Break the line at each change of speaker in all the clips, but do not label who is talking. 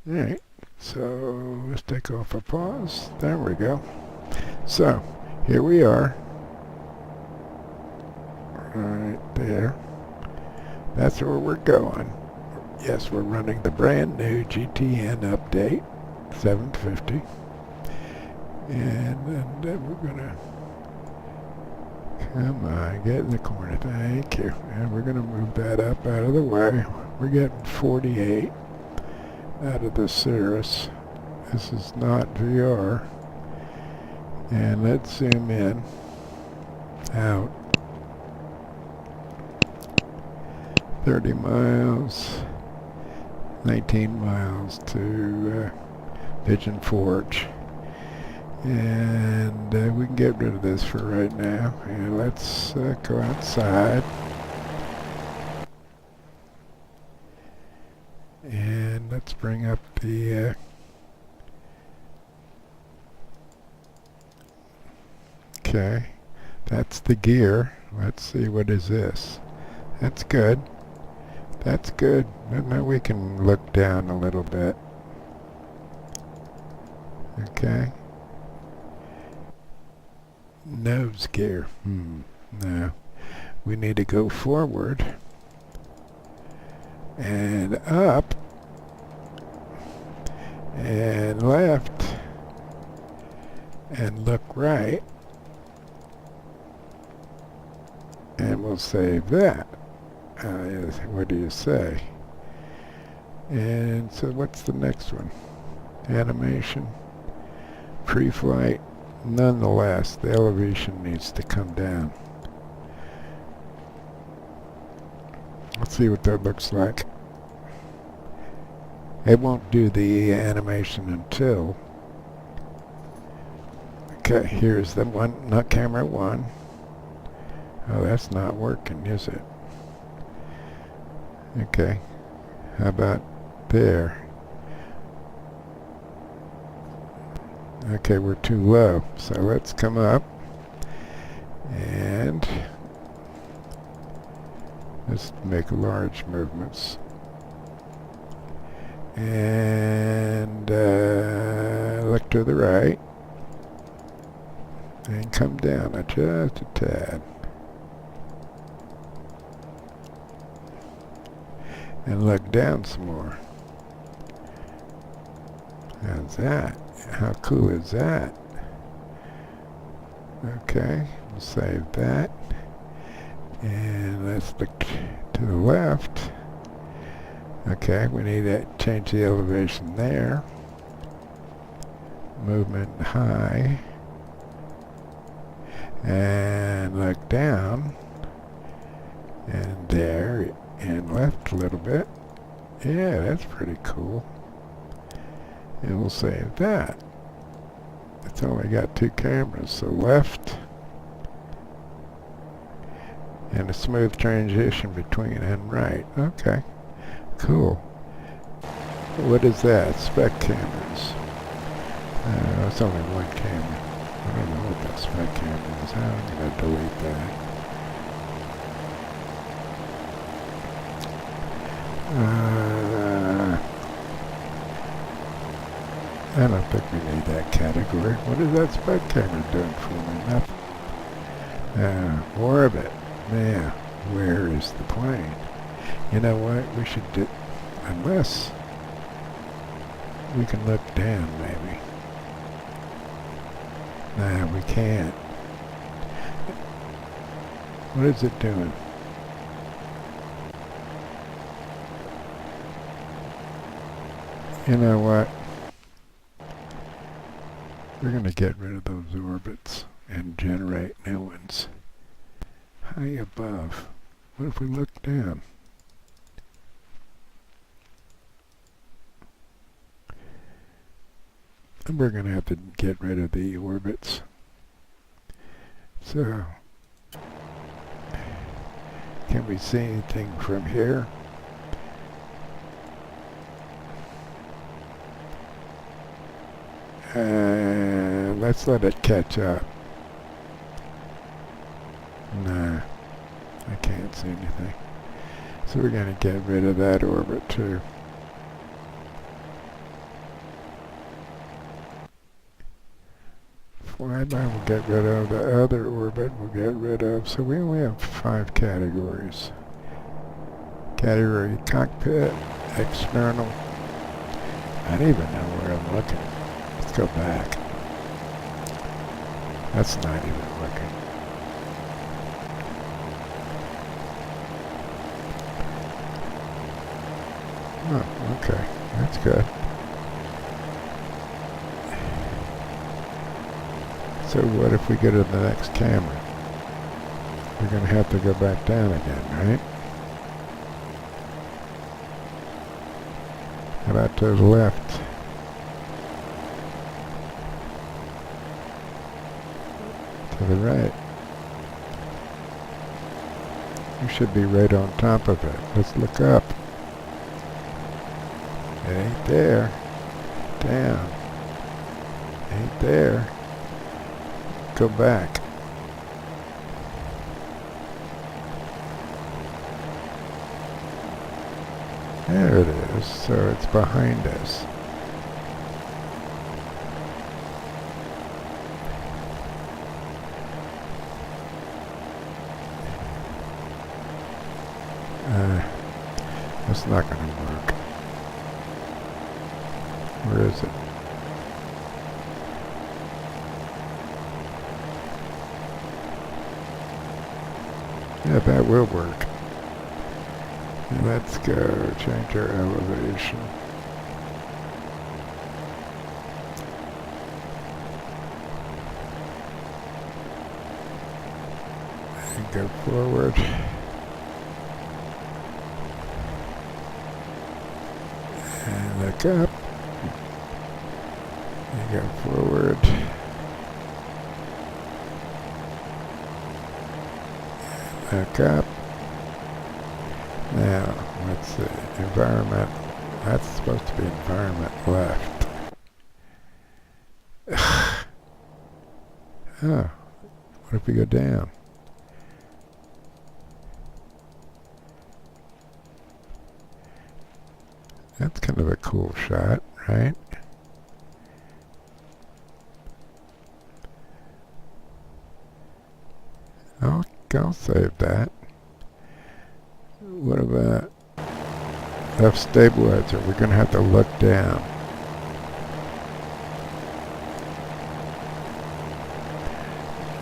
Alright, so let's take off a pause. There we go. So, here we are. Right there. That's where we're going. Yes, we're running the brand new GTN update, 750. And then we're going to... Come on, get in the corner. Thank you. And we're going to move that up out of the way. We're getting 48 out of the Cirrrus. This is not VR. And let's zoom in. Out. 30 miles. 19 miles to Pigeon Forge. And we can get rid of this for right now. And let's go outside. And let's bring up the okay, that's the gear. Let's see, what is this? That's good. That's good. Now we can look down a little bit. Okay. Nose gear. No. We need to go forward and up and left and look right, and we'll save that. What do you say? And so what's the next one? Animation, pre-flight. Nonetheless, the elevation needs to come down. Let's see what that looks like. It won't do the animation until... Okay, here's the one, not camera one. Oh, that's not working, is it? Okay, how about there? Okay, we're too low, so let's come up and let's make large movements. And look to the right and come down just a tad. And look down some more. How's that? How cool is that? Okay, we'll save that. And let's look to the left. Okay, we need to change the elevation there. Movement high. And look down. And there. And left a little bit. Yeah, that's pretty cool. And we'll save that. It's only got 2 cameras, so left. And a smooth transition between and right. Okay, cool. What is that? Spec cameras. It's only 1 camera. I don't know what that spec camera is. I'm going to delete that. I don't think we need that category. What is that spec camera doing for me? Nothing. Orbit. Man, where is the plane? You know what? We should do... Unless we can look down, maybe. Nah, we can't. What is it doing? You know what? We're going to get rid of those orbits and generate new ones. High above. What if we look down? And we're going to have to get rid of the orbits. So, can we see anything from here? Let's let it catch up. Nah, I can't see anything. So we're going to get rid of that orbit too. flyby, we'll get rid of. The other orbit we'll get rid of. So we only have 5 categories. Category cockpit, external. I don't even know where I'm looking. Let's go back. That's not even looking. Oh, okay. That's good. So what if we go to the next camera? We're going to have to go back down again, right? How about to the left? To the right. You should be right on top of it. Let's look up. It ain't there. Down. Ain't there. Go back. There it is. So it's behind us. That's not going to work. Where is it? Yeah, that will work. Let's go change our elevation. And go forward. And look up. And go forward. Look up. Now, let's see. Environment. That's supposed to be environment left. Oh. What if we go down? That's kind of a cool shot, right? I'll save that. What about left stabilizer? We're going to have to look down.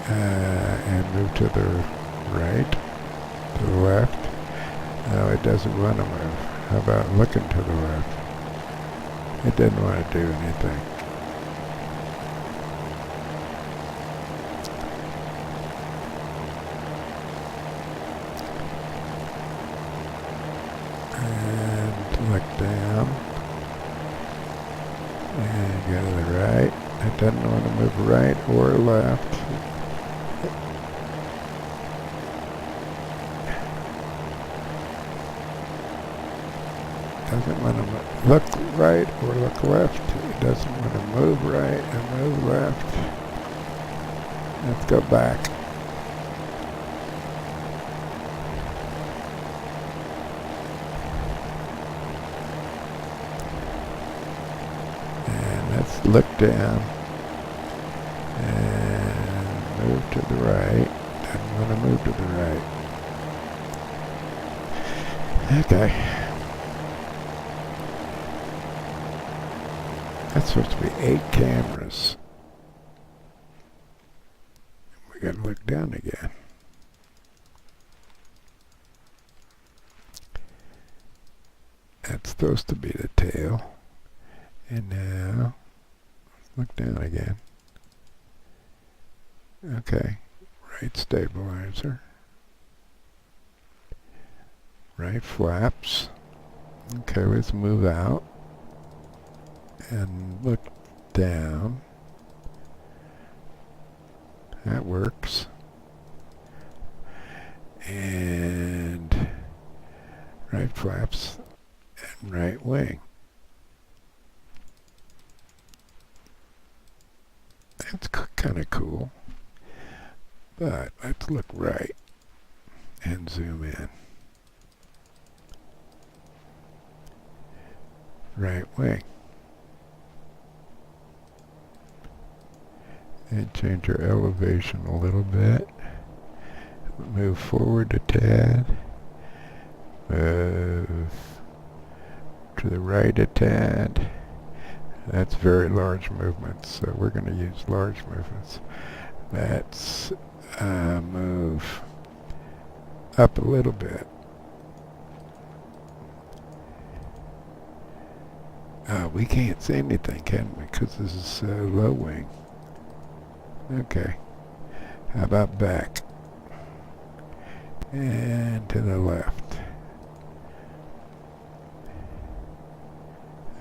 And move to the right, to the left. No, it doesn't want to move. How about looking to the left? It didn't want to do anything. And look down. And go to the right. It doesn't want to move right or left. Doesn't want to look right or look left. It doesn't want to move right and move left. Let's go back. And let's look down and move to the right. Doesn't want to move to the right. Okay. That's supposed to be 8 cameras. We gotta look down again. That's supposed to be the tail. And now, let's look down again. Okay, right stabilizer. Right flaps. Okay, let's move out. And look down. That works. And right flaps and right wing. That's kind of cool. But let's look right and zoom in. Right wing. And change our elevation a little bit. Move forward a tad. Move to the right a tad. That's very large movements, so we're going to use large movements. Let's move up a little bit. We can't see anything, can we? Because this is low wing. Okay. How about back? And to the left.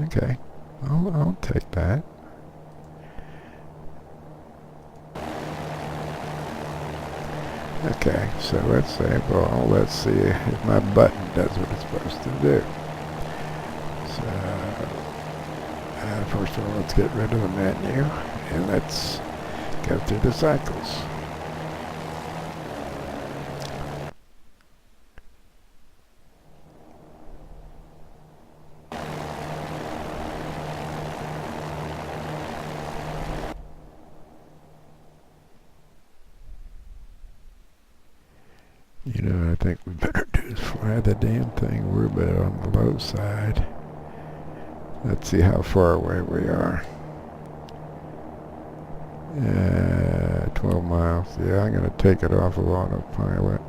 Okay. I'll take that. Okay, so let's say, well, let's see if my button does what it's supposed to do. So, first of all, let's get rid of the menu, and let's go through the cycles. You know, I think we better do is fly the damn thing. We're a bit on the low side. Let's see how far away we are. 12 miles. Yeah, I'm going to take it off of autopilot.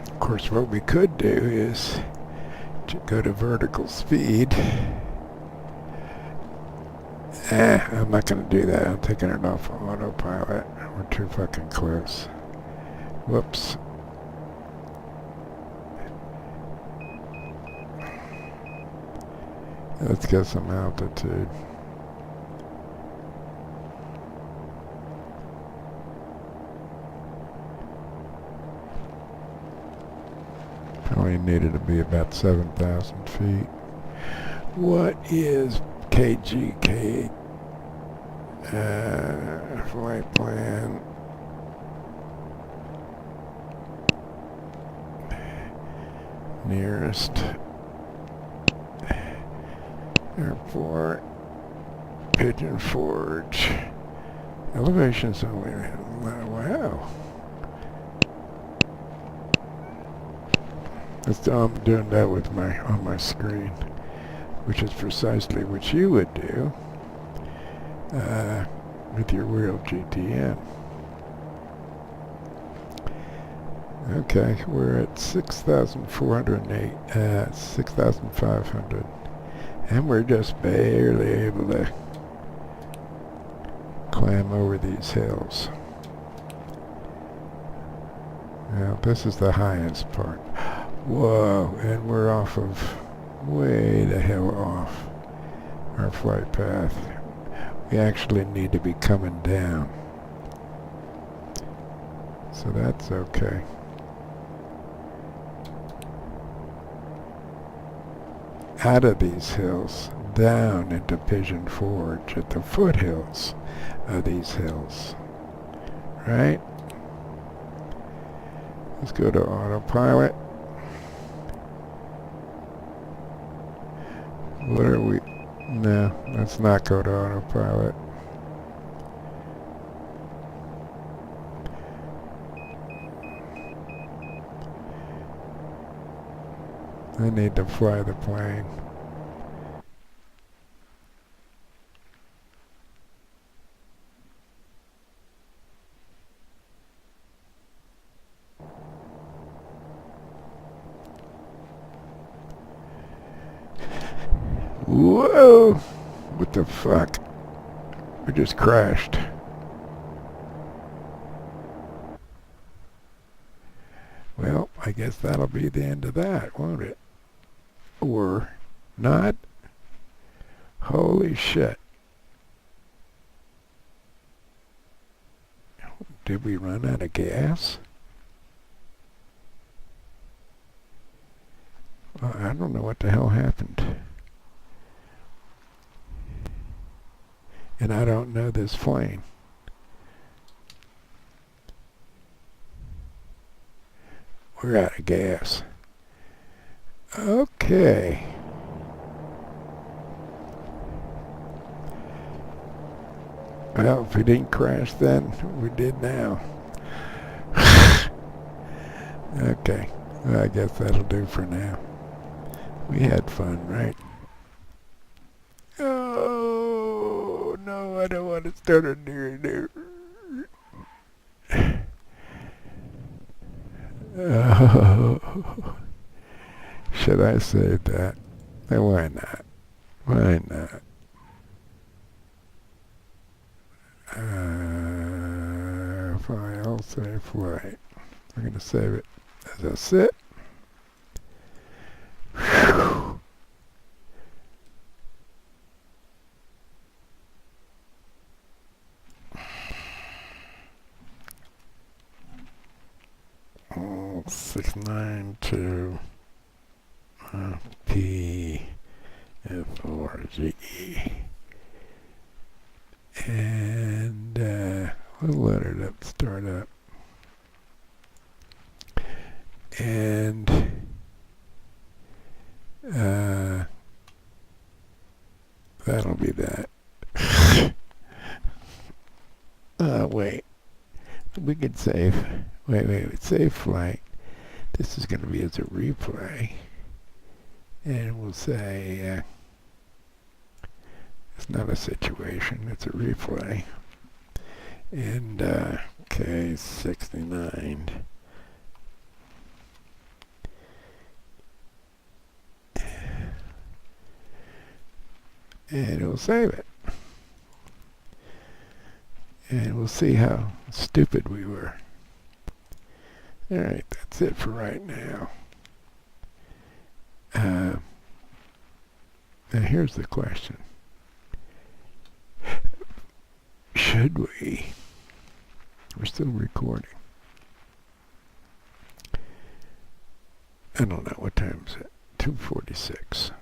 Of course, what we could do is to go to vertical speed. I'm not going to do that. I'm taking it off of autopilot. We're too fucking close. Whoops. Let's get some altitude. Probably needed to be about 7,000 feet. What is KGK? Flight plan. Nearest airport. Pigeon Forge. Elevation's only, wow. I'm doing that with on my screen, which is precisely what you would do with your real GTN. Okay, we're at 6,408, 6,500, and we're just barely able to climb over these hills. Now, this is the highest part. Whoa, and we're off of, way the hell off our flight path. We actually need to be coming down. So that's okay. Out of these hills, down into Pigeon Forge at the foothills of these hills. Right? Let's go to autopilot. What are we? No, let's not go to autopilot. I need to fly the plane. Whoa! What the fuck? We just crashed. Well, I guess that'll be the end of that, won't it? Or not? Holy shit. Did we run out of gas? Well, I don't know what the hell happened. And I don't know this plane. We're out of gas. Okay. Well, if we didn't crash then, we did now. Okay, well, I guess that'll do for now. We had fun, right? Oh, no, I don't want to start a new. Oh, should I save that? Why not? Why not? File, save flight. We're going to save it as a sit. Whew. Oh, 692 P F4G. And we'll let it up, start up. And that'll be that. Wait. We could save. Wait. Save flight. This is going to be as a replay. And we'll say it's not a situation, it's a replay. And K69. And we'll save it. And we'll see how stupid we were. Alright, that's it for right now. Now here's the question. Should we? We're still recording. I don't know, what time is it? 2:46.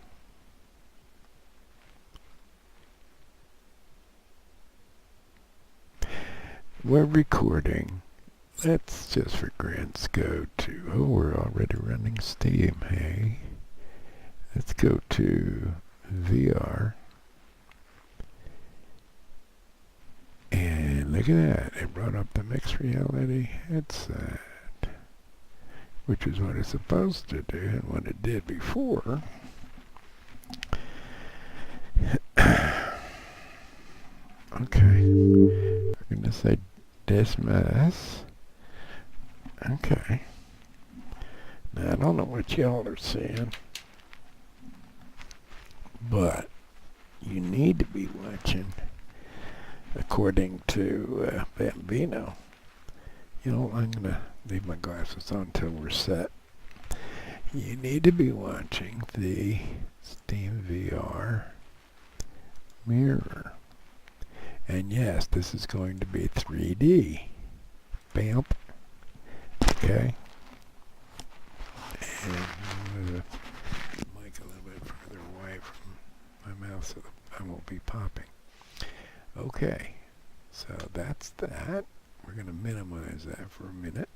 We're recording. Let's just for grants go to, oh, we're already running Steam, hey. Let's go to VR. And look at that, it brought up the mixed reality headset, which is what it's supposed to do and what it did before. Okay, we're going to say dismiss. Okay. Now, I don't know what y'all are seeing, but you need to be watching according to Bambino. You know, I'm going to leave my glasses on until we're set. You need to be watching the Steam VR mirror. And yes, this is going to be 3D. Bam. Okay. And move the mic a little bit further away from my mouth so that I won't be popping. Okay. So that's that. We're going to minimize that for a minute.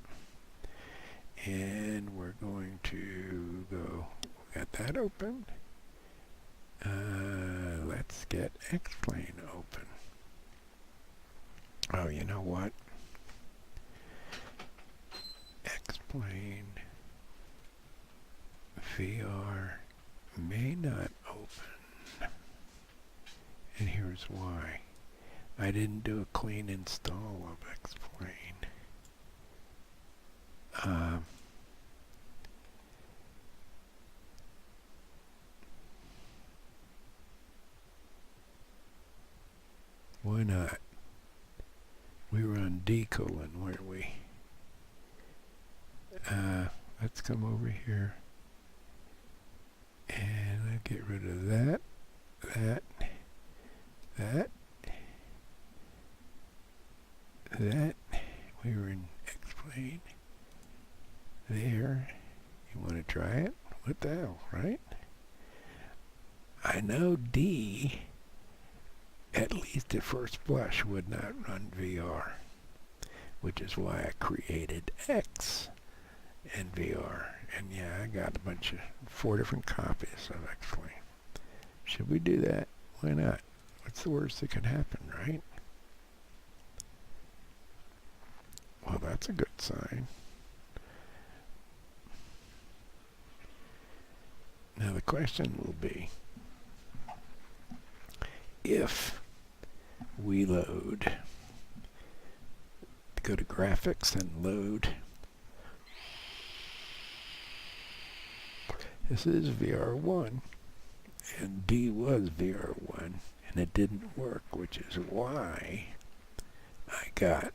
And we're going to go, got that open. Let's get X-Plane open. Oh, you know what? X-Plane VR may not open. And here's why. I didn't do a clean install of X-Plane. Why not? We were on D:, weren't we? Let's come over here. And I'll get rid of that, that. We were in X-Plane. There. You want to try it? What the hell, right? I know D, at least at first blush, would not run VR, which is why I created X and VR. And yeah, I got a bunch of 4 different copies of X-Plane. Should we do that? Why not? What's the worst that could happen, right? Well, that's a good sign. Now the question will be, if we load, go to graphics and load, this is VR1, and D was VR1, and it didn't work, which is why I got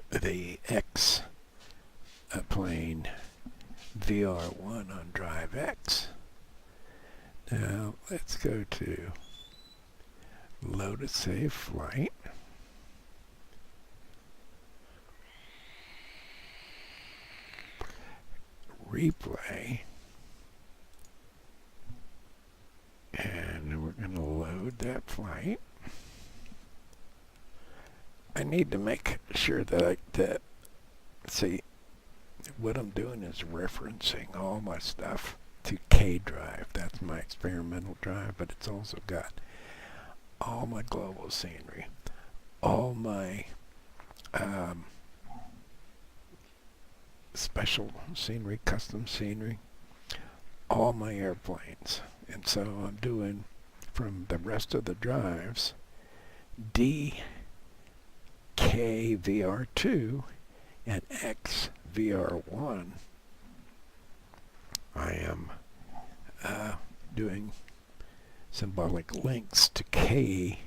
the X plane VR1 on drive X. Now let's go to load a save flight. Replay. And we're going to load that flight. I need to make sure that see, what I'm doing is referencing all my stuff to K drive. That's my experimental drive, but it's also got all my global scenery, all my special scenery, custom scenery, all my airplanes. And so I'm doing from the rest of the drives DKVR2 and XVR1. I am doing symbolic links to K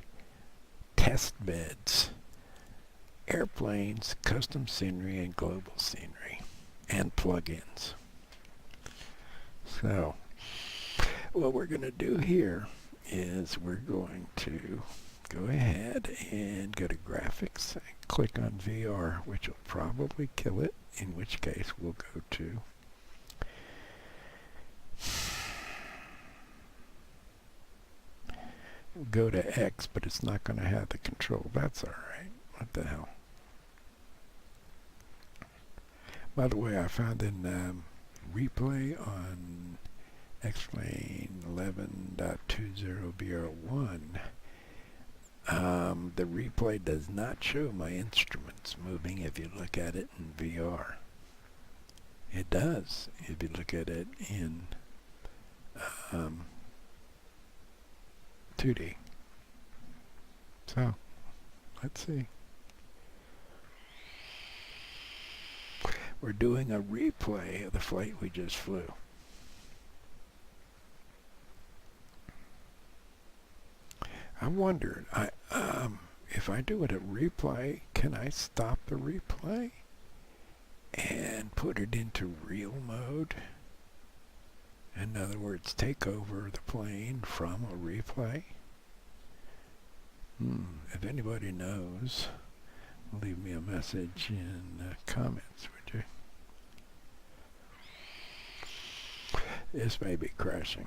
test beds, airplanes, custom scenery, and global scenery, and plugins. So what we're going to do here is we're going to go ahead and go to graphics and click on VR, which will probably kill it, in which case we'll go to X, but it's not going to have the control. That's all right. What the hell? By the way, I found in replay on X-Plane 11.20BR1, the replay does not show my instruments moving if you look at it in VR. It does if you look at it in 2D. So, let's see. We're doing a replay of the flight we just flew. I wondered, if I do it at replay, can I stop the replay and put it into real mode? In other words, take over the plane from a replay? If anybody knows, leave me a message in the comments, would you? This may be crashing.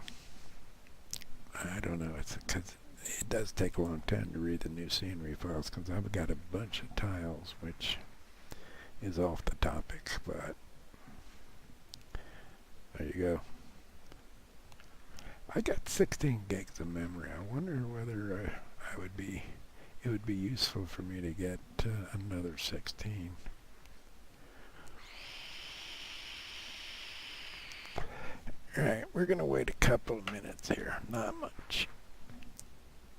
I don't know. It's because it does take a long time to read the new scenery files, because I've got a bunch of tiles, which is off the topic, but there you go. I got 16 gigs of memory. I wonder whether it would be useful for me to get another 16. Alright, we're going to wait a couple of minutes here, not much,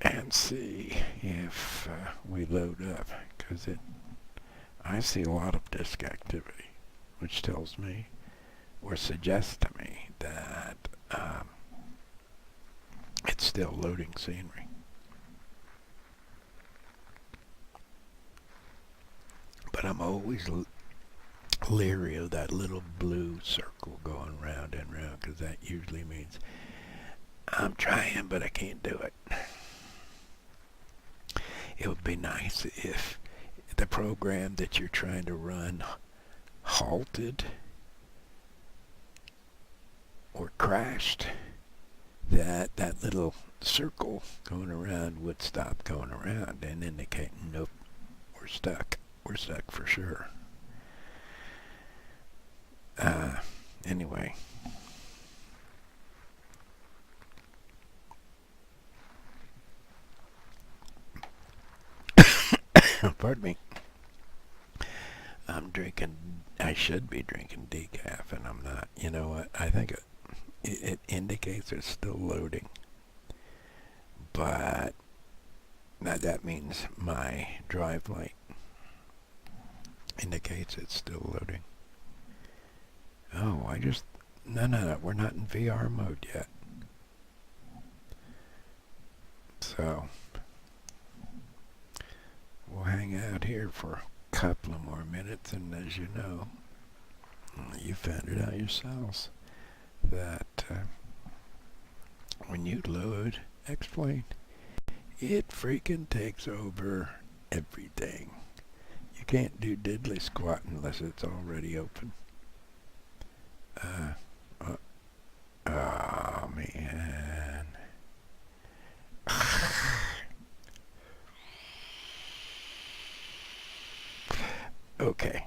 and see if we load up, because I see a lot of disk activity, which tells me, or suggests to me, that it's still loading scenery. But I'm always leery of that little blue circle going round and round, because that usually means I'm trying, but I can't do it. It would be nice if the program that you're trying to run halted or crashed, that little circle going around would stop going around and indicate, nope, we're stuck. We're stuck for sure. Anyway. Pardon me. I should be drinking decaf, and I'm not. You know what? I think it indicates it's still loading. But that means my drive light indicates it's still loading. Oh, no, we're not in VR mode yet. So, we'll hang out here for a couple of more minutes, and as you know, you found it out yourselves, that when you load X-Plane, it freaking takes over everything. You can't do diddly squat unless it's already open. Oh man. Okay.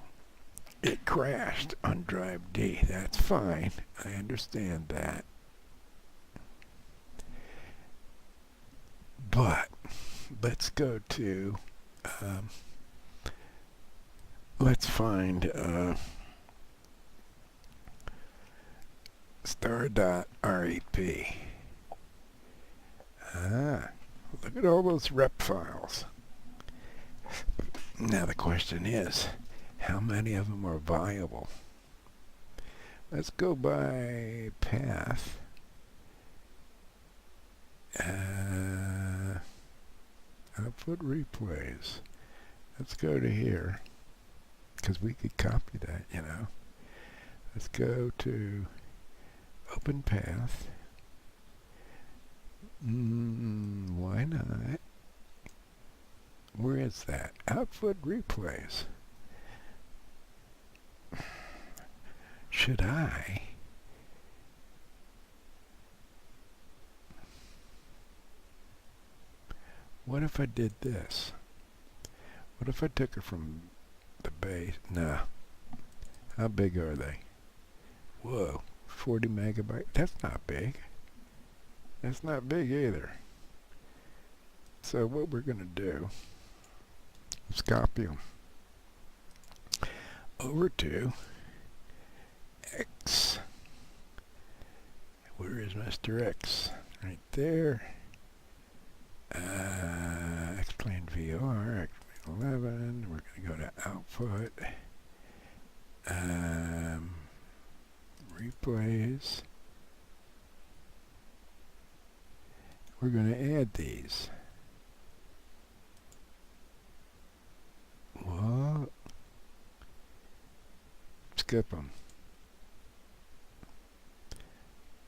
It crashed on drive D. That's fine. I understand that. But let's go to let's find star.rep. Look at all those rep files. Now the question is, how many of them are viable? Let's go by path. Output replays. Let's go to here, because we could copy that, you know. Let's go to open path. Why not? Where is that? Output replays. Should I? What if I did this? What if I took it from the base? Nah. How big are they? Whoa, 40 megabyte. That's not big. That's not big either. So what we're going to do is copy them over to X. Where is Mr. X? Right there. X-Plane VR, X-Plane 11. We're going to go to output. Replays. We're going to add these. What? Skip them.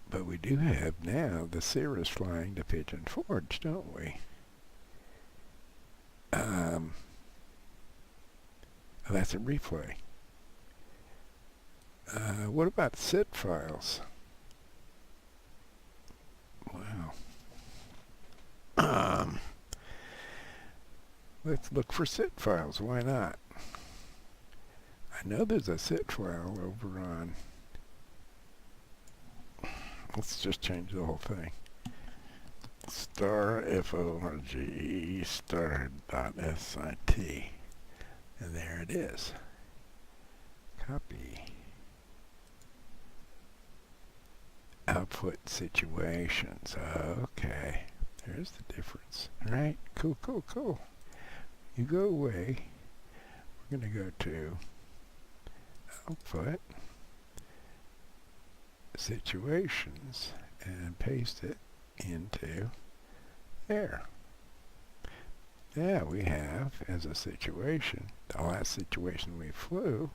But we do have now the Cirrrus flying to Pigeon Forge, don't we? Oh, that's a replay. What about SID files? Wow. Let's look for SID files. Why not? I know there's a SID file over on... Let's just change the whole thing. Star F-O-R-G-E star.sit. And there it is. Copy. Output situations. Okay. There's the difference. Alright. Cool, cool, cool. You go away. We're going to go to output situations and paste it into there. Yeah, we have as a situation the last situation we flew,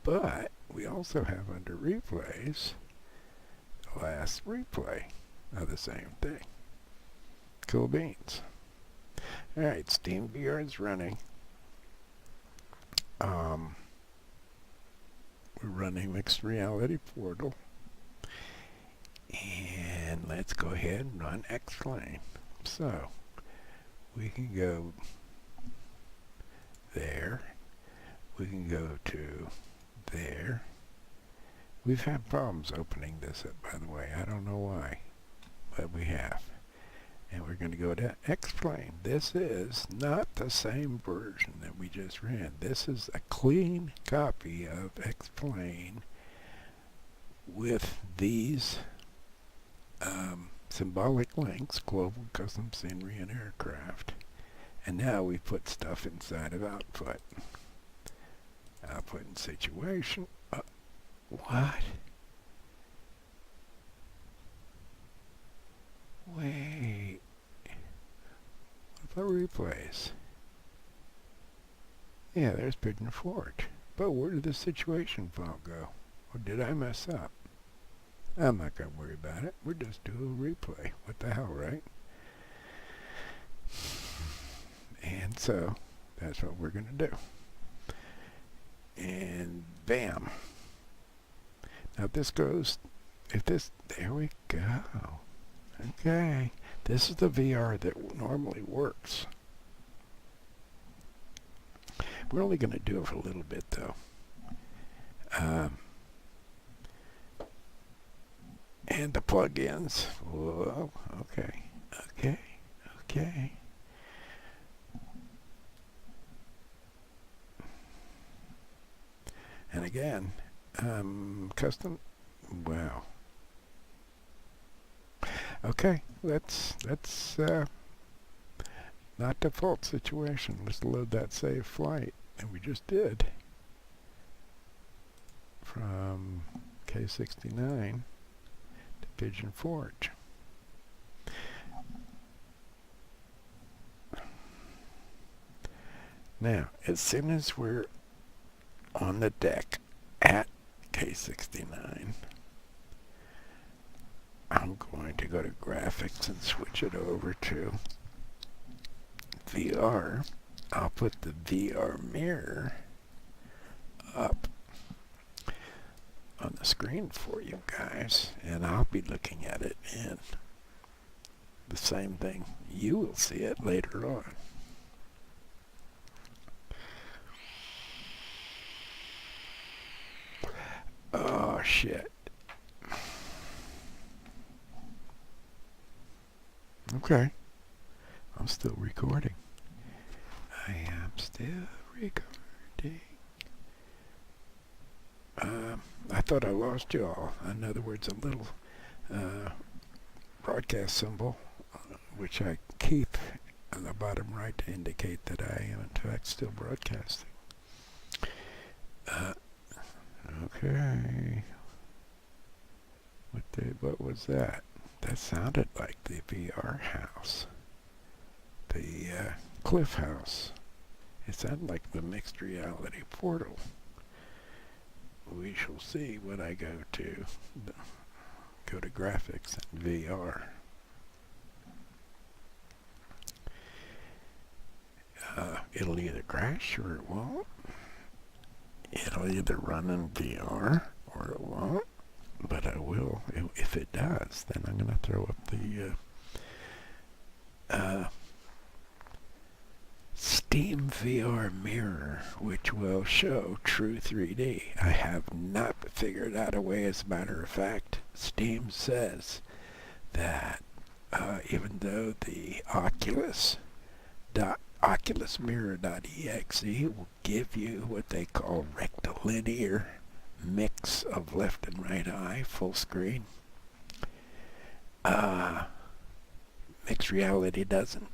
but we also have under replays the last replay of the same thing. Cool beans. Alright, Steam VR is running. We're running Mixed Reality Portal. And let's go ahead and run X-Plane. So, we can go there. We can go to there. We've had problems opening this up, by the way. I don't know why, but we have. And we're going going to go to X-Plane. This is not the same version that we just ran. This is a clean copy of X-Plane with these symbolic links, global custom scenery and aircraft. And now we put stuff inside of output. Output and situation. What? Wait. What about replays? Yeah, there's Pigeon Forge. But where did the situation file go? Or did I mess up? I'm not going to worry about it. We're just doing a replay. What the hell, right? And so, that's what we're going to do. And bam. Now if this goes, there we go. Okay. This is the VR that normally works. We're only going to do it for a little bit though. And the plugins. Whoa, okay. And again, custom, wow. Okay, let's not default situation. Let's load that save flight, and we just did. From K69 to Pigeon Forge. Now, as soon as we're on the deck at K69, I'm going to go to graphics and switch it over to VR. I'll put the VR mirror up on the screen for you guys, and I'll be looking at it, and the same thing, you will see it later on. Oh shit. Okay. I'm still recording. I am still recording. I thought I lost you all. In other words, a little broadcast symbol, which I keep on the bottom right to indicate that I am in fact still broadcasting. Okay. What was that? That sounded like the VR house. The Cliff House. It sounded like the mixed reality portal. We shall see when I go to graphics and VR. It'll either crash or it won't. It'll either run in VR or it won't. But I will, if it does, then I'm going to throw up the Steam VR mirror, which will show true 3D. I have not figured out a way. As a matter of fact, Steam says that even though the Oculus Mirror.exe will give you what they call rectilinear mix of left and right eye, full screen, mixed reality doesn't.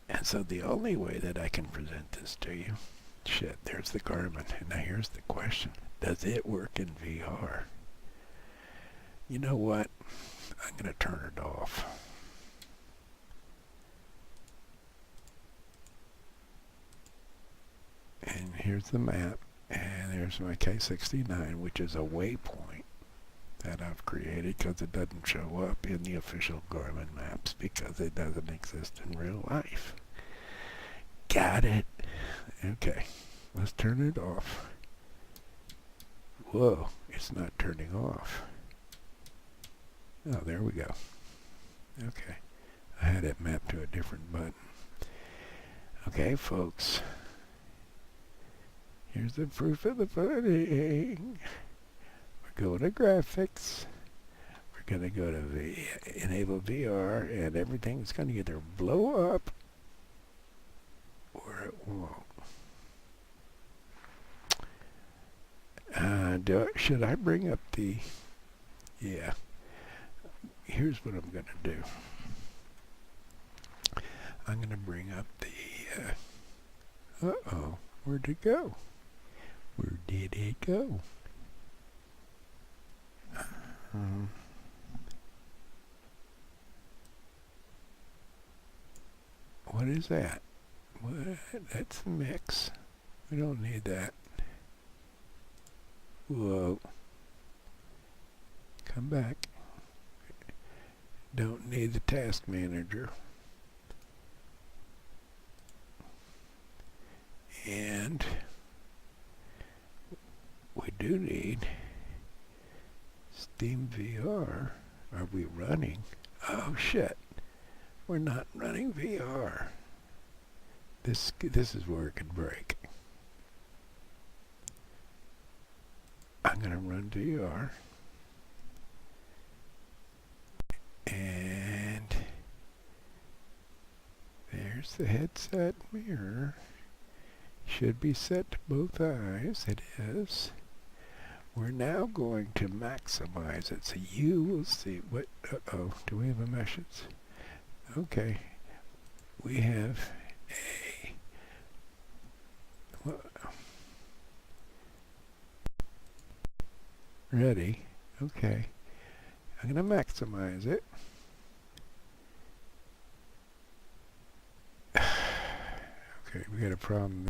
And so the only way that I can present this to you, shit, there's the Garmin. And now here's the question. Does it work in VR? You know what? I'm going to turn it off. And here's the map. And there's my K69, which is a waypoint that I've created because it doesn't show up in the official Garmin maps because it doesn't exist in real life. Got it? Okay, let's turn it off. Whoa, it's not turning off. Oh, there we go. Okay, I had it mapped to a different button. Okay, folks. Here's the proof of the pudding. We're going to graphics. We're going to go to enable VR, and everything's going to either blow up or it won't. Should I bring up the... Yeah. Here's what I'm going to do. I'm going to bring up the... uh-oh. Where'd it go? Where did it go? What is that? What? That's the mix. We don't need that. Whoa. Come back. Don't need the task manager. And we do need Steam VR. Are we running? Oh shit. We're not running VR. This is where it could break. I'm going to run VR. And there's the headset mirror. Should be set to both eyes. It is. We're now going to maximize it, so you will see what... Uh-oh, do we have a message? Okay. We have a... Ready. Okay. I'm going to maximize it. Okay, we got a problem.